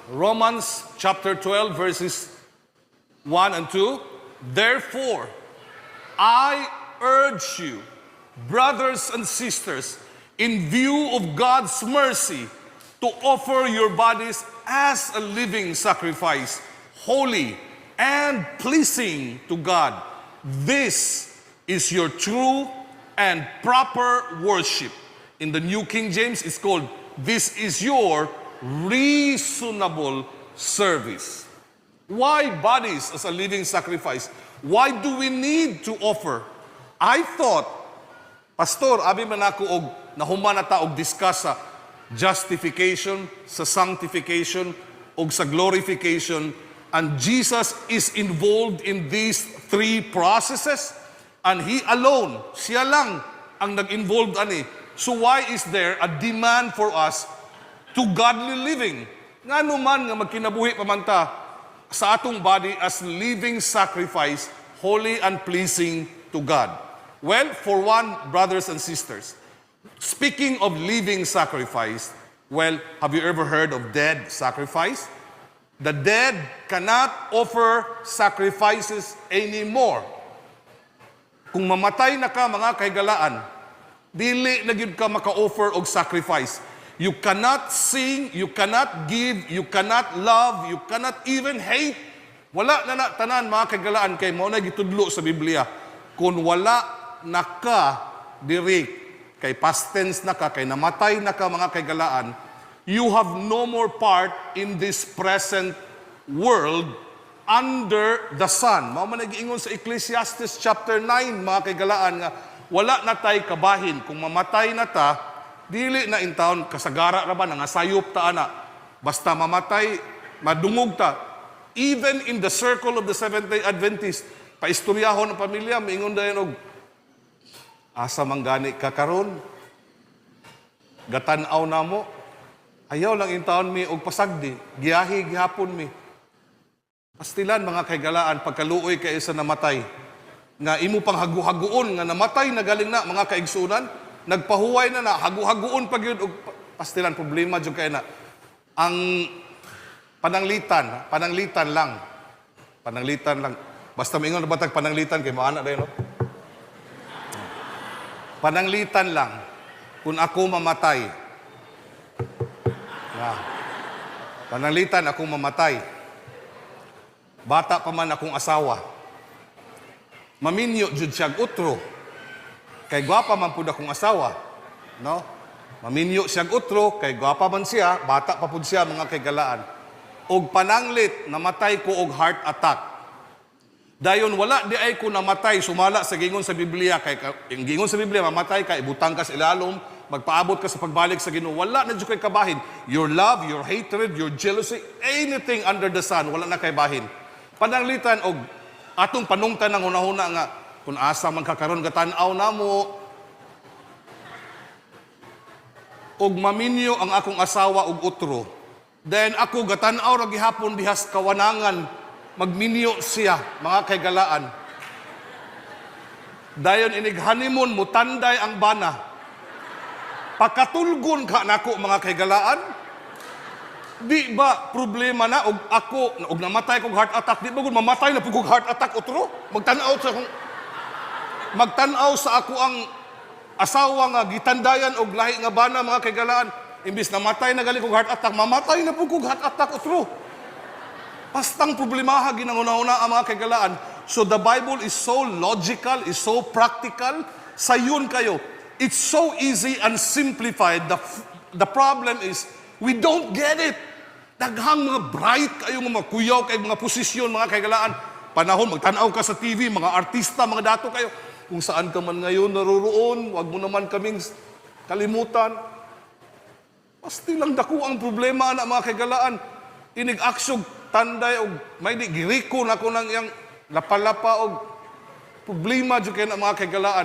Romans chapter 12, verses 1 and 2. Therefore, I urge you, brothers and sisters, in view of God's mercy, to offer your bodies as a living sacrifice, holy and pleasing to God. This is your true and proper worship. In the New King James, it's called, this is your reasonable service. Why bodies as a living sacrifice? Why do we need to offer? I thought, Pastor, abi man ako og nahuman na ta og discuss sa justification, sa sanctification, og sa glorification, and Jesus is involved in these three processes, and He alone, siya lang ang nag-involved ani. So why is there a demand for us to godly living? Nga naman nga magkinabuhi pamanta sa atong body as living sacrifice, holy and pleasing to God. Well, for one, brothers and sisters, speaking of living sacrifice, well, have you ever heard of dead sacrifice? The dead cannot offer sacrifices anymore. Kung mamatay na ka, mga kaigalaan, dili na gyud ka maka-offer og sacrifice. You cannot sing, you cannot give, you cannot love, you cannot even hate. Wala na tanan, mga kaigalaan, kay mao na gitudlo sa Biblia. Kung wala na ka diri, kay past tense na ka, kay namatay na ka, mga kaigalaan, you have no more part in this present world under the sun. Mao man nag-ingon sa Ecclesiastes chapter 9, mga kaigalaan, nga wala na tay kabahin. Kung mamatay na ta, dili na in taon kasagara ra ba nangasayop ta ana. Basta mamatay, madungog ta. Even in the circle of the Seventh-day Adventist, paistoryahon ng pamilya, maingon dayon og asa manggani ka karon? Gatan-aw na mo. Ayaw lang in taon mi og pasagdi, giyahi gihapon mi. Pastilan, mga kaigalaan, pagkaluoy kayo sa namatay, nga imo pang hagu-haguon nga namatay na galing na, mga kaigsunan, nagpahuway na hagu-haguon pag yun, pastilan, problema dyan kayo na. Ang pananglitan lang, basta maingon na batag pananglitan, kay maana rin, no? Pananglitan lang, kung ako mamatay, pananglitan akong mamatay, bata pa man akong asawa, maminyo jud siyang utro, kay gwapa man pud akong asawa, no? Maminyo siyang utro, kay gwapa man siya, bata pa pud siya, mga kaigalaan. Og pananglit, namatay ko og heart attack. Dayon wala di ay ko namatay, sumala sa gingon sa Biblia, kay yung gingon sa Biblia, mamatay ka, ibutang ka sa ilalom, magpaabot ka sa pagbalik sa Ginoo. Wala na jud kay kabahin. Your love, your hatred, your jealousy, anything under the sun, wala na kay bahin. Pananglitan og atong panungtan ng hunahuna nga kung asa man kakaron gatan-aw namo og maminyo ang akong asawa og utro. Then ako gatan-aw ra gihapon bihas kawanangan magminyo siya, mga kaigalaan. Dayon inig honeymoon mutanday ang bana. Pagkatulgon ka nako, mga kaigalaan, di ba problema na og ako og namatay kog heart attack, di ba gud mamatay na pug heart attack utro? Magtan-aw sa ako ang asawa nga gitandayan og lahi nga bana, mga kaigalaan, imbis namatay na gali kog heart attack, mamatay na pug heart attack utro. Pastang problemaha ginangunahuna ang mga kaigalaan. So the Bible is so logical, is so practical. Sayon kayo. It's so easy and simplified. The problem is, we don't get it. Daghang mga bright kayo, mga kuyaw, kayo mga posisyon, mga kaigalaan. Panahon, magtanaw ka sa TV, mga artista, mga dato kayo. Kung saan ka man ngayon naruroon, wag mo naman kaming kalimutan. Pasti lang dako ang problema na, mga kaigalaan. Inig-aksyog, tanday, og may di giriko na ko nang yang lapalapa og problema dyan kayo na, mga kaigalaan.